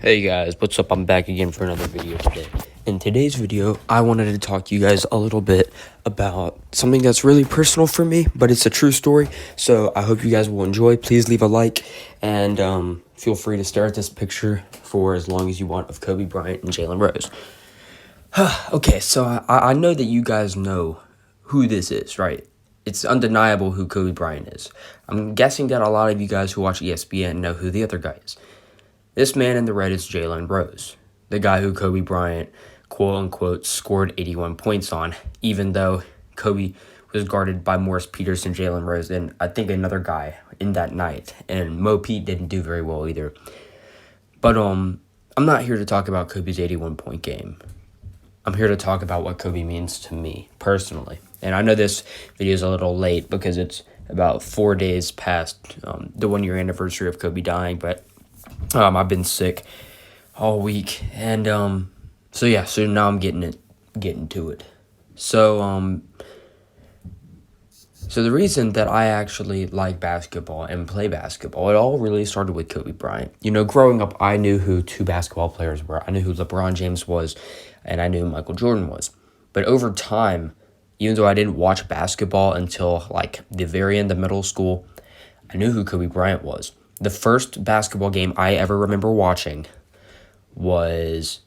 Hey guys, what's up? I'm back again for another video today. In today's video, I wanted to talk to you guys a little bit about something that's really personal for me, but it's a true story, so I hope you guys will enjoy. Please leave a like, and feel free to stare at this picture for as long as you want of Kobe Bryant and Jalen Rose. Okay, so I know that you guys know who this is, right? It's undeniable who Kobe Bryant is. I'm guessing that a lot of you guys who watch ESPN know who the other guy is. This man in the red is Jalen Rose, the guy who Kobe Bryant, quote-unquote, scored 81 points on, even though Kobe was guarded by Morris Peters and Jalen Rose and I think another guy in that night, and Mo Pete didn't do very well either. But I'm not here to talk about Kobe's 81-point game. I'm here to talk about what Kobe means to me, personally. And I know this video is a little late because it's about 4 days past the one-year anniversary of Kobe dying, but I've been sick all week, and so now I'm getting to it. So the reason that I actually like basketball and play basketball, it all really started with Kobe Bryant. You know, growing up, I knew who two basketball players were. I knew who LeBron James was, and I knew who Michael Jordan was. But over time, even though I didn't watch basketball until like the very end of middle school, I knew who Kobe Bryant was. The first basketball game I ever remember watching was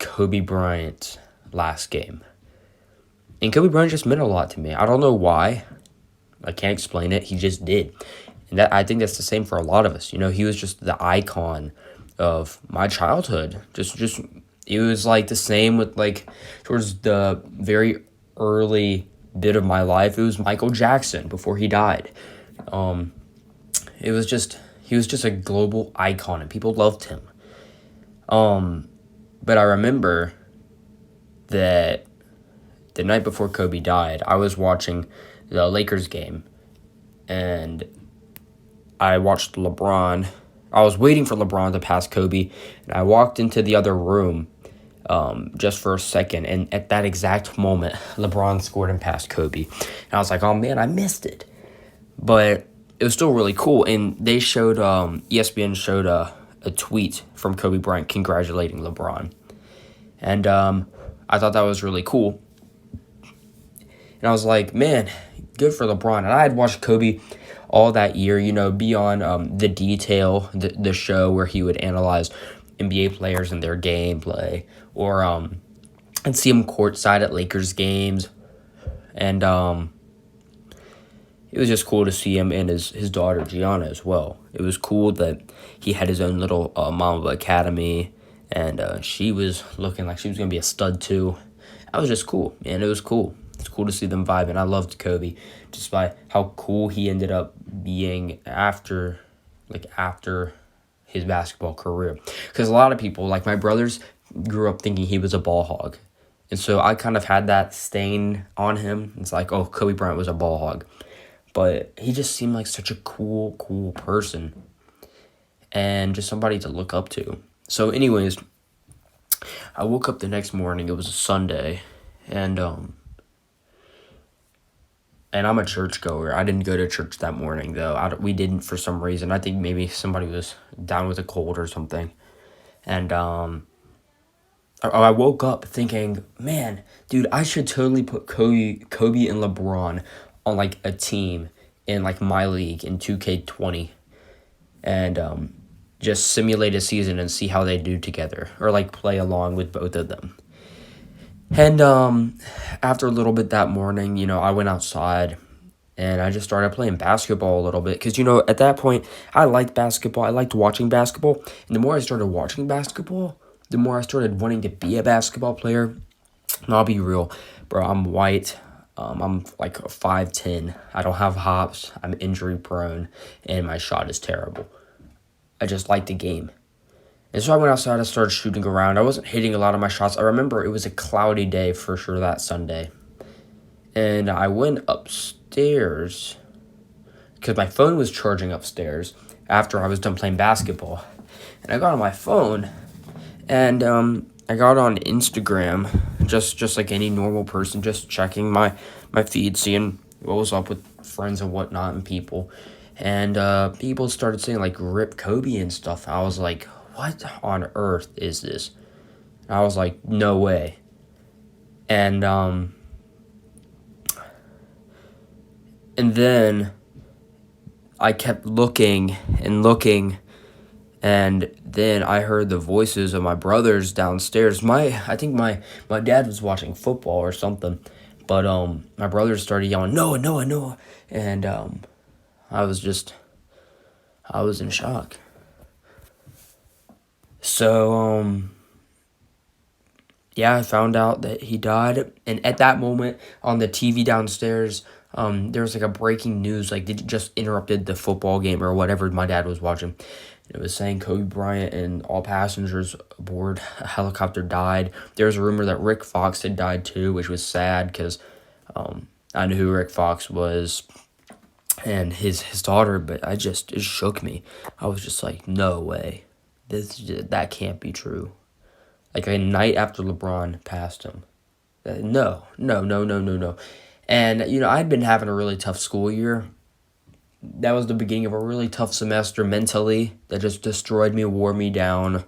Kobe Bryant's last game. And Kobe Bryant just meant a lot to me. I don't know why. I can't explain it. He just did. And I think that's the same for a lot of us. You know, he was just the icon of my childhood. Just it was like the same with like towards the very early bit of my life. It was Michael Jackson before he died. He was just a global icon, and people loved him. But I remember that the night before Kobe died, I was watching the Lakers game, and I watched LeBron. I was waiting for LeBron to pass Kobe, and I walked into the other room just for a second, and at that exact moment, LeBron scored and passed Kobe. And I was like, oh man, I missed it. But it was still really cool, and they showed, ESPN showed a tweet from Kobe Bryant congratulating LeBron. And I thought that was really cool. And I was like, man, good for LeBron. And I had watched Kobe all that year, you know, be on The Detail, the show where he would analyze NBA players and their gameplay, or I'd see him courtside at Lakers games, and it was just cool to see him and his daughter Gianna as well. It was cool that he had his own little Mamba Academy, and she was looking like she was going to be a stud too. That was just cool, man. It was cool. It's cool to see them vibe, and I loved Kobe just by how cool he ended up being after his basketball career. Because a lot of people, like my brothers, grew up thinking he was a ball hog. And so I kind of had that stain on him. It's like, oh, Kobe Bryant was a ball hog. But he just seemed like such a cool person. And just somebody to look up to. So anyways, I woke up the next morning. It was a Sunday. And I'm a churchgoer. I didn't go to church that morning, though. We didn't for some reason. I think maybe somebody was down with a cold or something. And I woke up thinking, man, dude, I should totally put Kobe and LeBron on like a team in like my league in 2K20, and just simulate a season and see how they do together, or like play along with both of them. And after a little bit that morning, you know, I went outside and I just started playing basketball a little bit, because, you know, at that point I liked basketball. I liked watching basketball, and the more I started watching basketball, the more I started wanting to be a basketball player. And I'll be real, bro, I'm white. I'm like 5'10". I don't have hops. I'm injury prone, and my shot is terrible. I just like the game. And so I went outside, I started shooting around. I wasn't hitting a lot of my shots. I remember it was a cloudy day for sure that Sunday. And I went upstairs because my phone was charging upstairs after I was done playing basketball. And I got on my phone, and I got on Instagram, just like any normal person, just checking my feed, seeing what was up with friends and whatnot and people. And people started saying, like, rip Kobe and stuff. I was like, what on earth is this? And I was like, no way. And then I kept looking and looking, and then I heard the voices of my brothers downstairs. I think my dad was watching football or something, but my brothers started yelling, Noah, Noah, Noah, and I was in shock. So yeah, I found out that he died, and at that moment on the TV downstairs, there was like a breaking news, like they just interrupted the football game or whatever my dad was watching. It was saying Kobe Bryant and all passengers aboard a helicopter died. There was a rumor that Rick Fox had died too, which was sad because I knew who Rick Fox was and his daughter, but it shook me. I was just like, no way, that can't be true. Like a night after LeBron passed him. No. And, I'd been having a really tough school year. That was the beginning of a really tough semester mentally that just destroyed me, wore me down.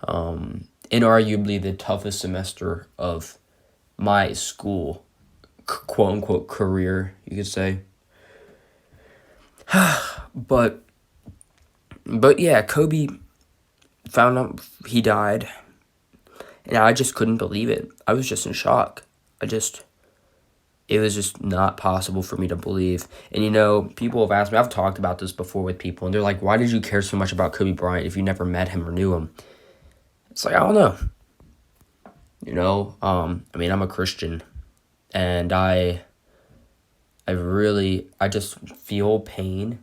Inarguably the toughest semester of my school, quote unquote, career, you could say. But yeah, Kobe found out he died. And I just couldn't believe it. I was just in shock. It was just not possible for me to believe. And people have asked me, I've talked about this before with people, and they're like, why did you care so much about Kobe Bryant if you never met him or knew him? It's like, I don't know. I'm a Christian, and I just feel pain.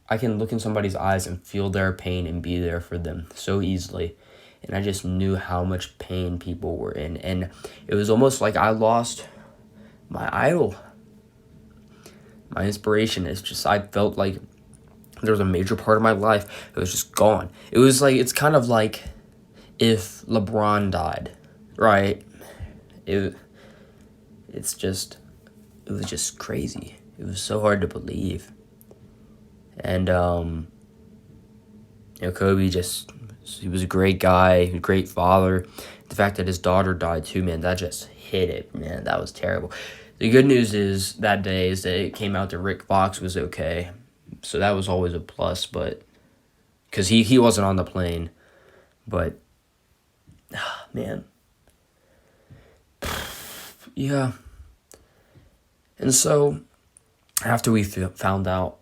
I can look in somebody's eyes and feel their pain and be there for them so easily. And I just knew how much pain people were in. And it was almost like I lost my idol. My inspiration. I felt like there was a major part of my life that was just gone. It's kind of like if LeBron died, right? It was just crazy. It was so hard to believe. And, Kobe he was a great guy, a great father. The fact that his daughter died too, man, that just hit it, man. That was terrible. The good news is that it came out that Rick Fox was okay. So that was always a plus, but because he wasn't on the plane. But, man. Yeah. And so, after I found out,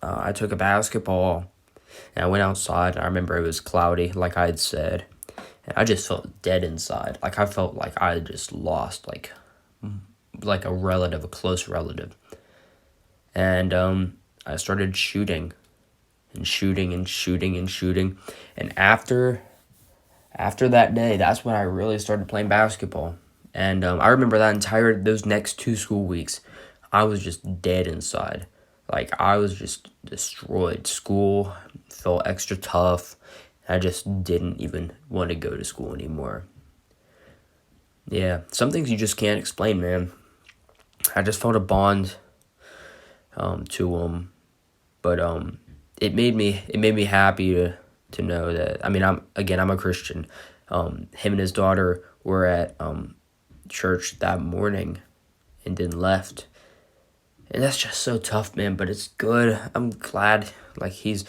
I took a basketball and I went outside. I remember it was cloudy, like I had said. And I just felt dead inside. Like I felt like I just lost, like a close relative. And I started shooting. And after that day, that's when I really started playing basketball. And I remember those next 2 school weeks, I was just dead inside. Like, I was just destroyed. School felt extra tough. I just didn't even want to go to school anymore. Yeah, some things you just can't explain, man. I just felt a bond to him. But it made me happy to know that, I'm a Christian. Him and his daughter were at church that morning and then left. And that's just so tough, man, but it's good. I'm glad, like, he's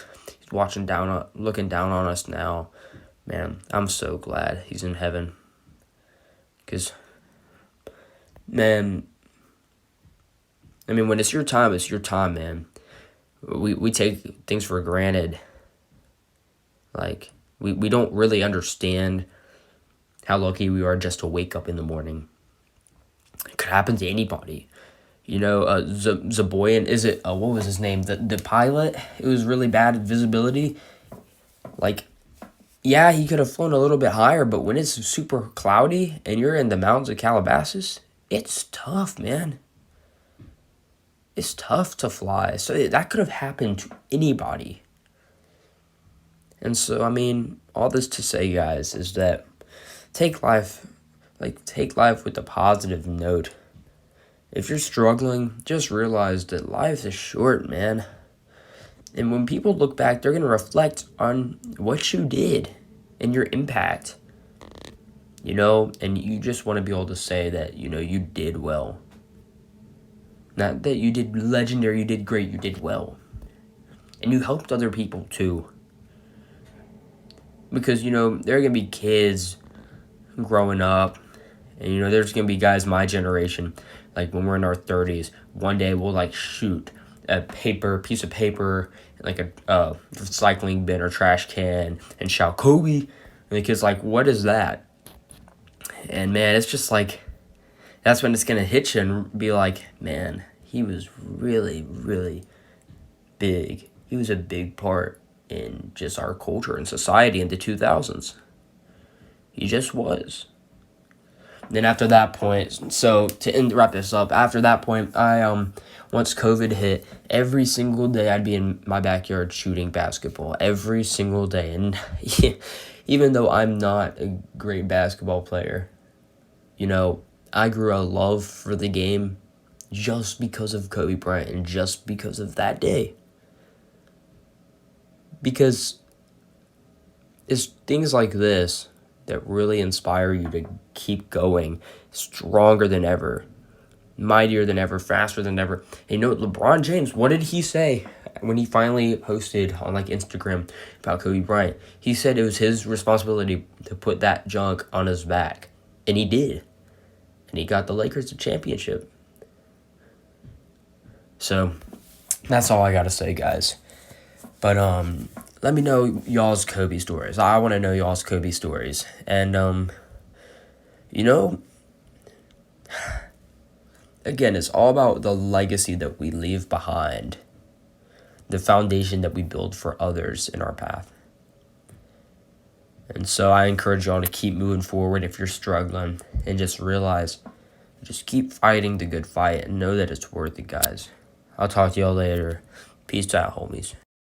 looking down on us now. Man, I'm so glad he's in heaven. Because, man, when it's your time, man. We take things for granted. Like, we don't really understand how lucky we are just to wake up in the morning. It could happen to anybody. Zaboyan, what was his name? The pilot, it was really bad visibility. Like, yeah, he could have flown a little bit higher, but when it's super cloudy and you're in the mountains of Calabasas, it's tough, man. It's tough to fly. So that could have happened to anybody. And so, all this to say, guys, is that take life with a positive note. If you're struggling, just realize that life is short, man. And when people look back, they're going to reflect on what you did and your impact, and you just want to be able to say that, you did well. Not that you did legendary, you did great, you did well. And you helped other people too. Because, there are going to be kids growing up, and, there's going to be guys my generation, like when we're in our 30s, one day we'll, like, shoot a piece of paper, like a recycling bin or trash can, and shout, Kobe. And the kid's like, what is that? And, man, it's just like, that's when it's going to hit you and be like, man, he was really, really big. He was a big part in just our culture and society in the 2000s. He just was. Then after that point, so to wrap this up, after that point, once COVID hit, every single day I'd be in my backyard shooting basketball. Every single day. And even though I'm not a great basketball player, I grew a love for the game just because of Kobe Bryant and just because of that day. Because it's things like this that really inspire you to keep going, stronger than ever, mightier than ever, faster than ever. And LeBron James, what did he say when he finally posted on Instagram about Kobe Bryant? He said it was his responsibility to put that junk on his back. And he did. And he got the Lakers a championship. So that's all I got to say, guys. But let me know y'all's Kobe stories. I want to know y'all's Kobe stories. And, again, it's all about the legacy that we leave behind, the foundation that we build for others in our path. And so I encourage y'all to keep moving forward if you're struggling, and just realize, just keep fighting the good fight and know that it's worth it, guys. I'll talk to y'all later. Peace out, homies.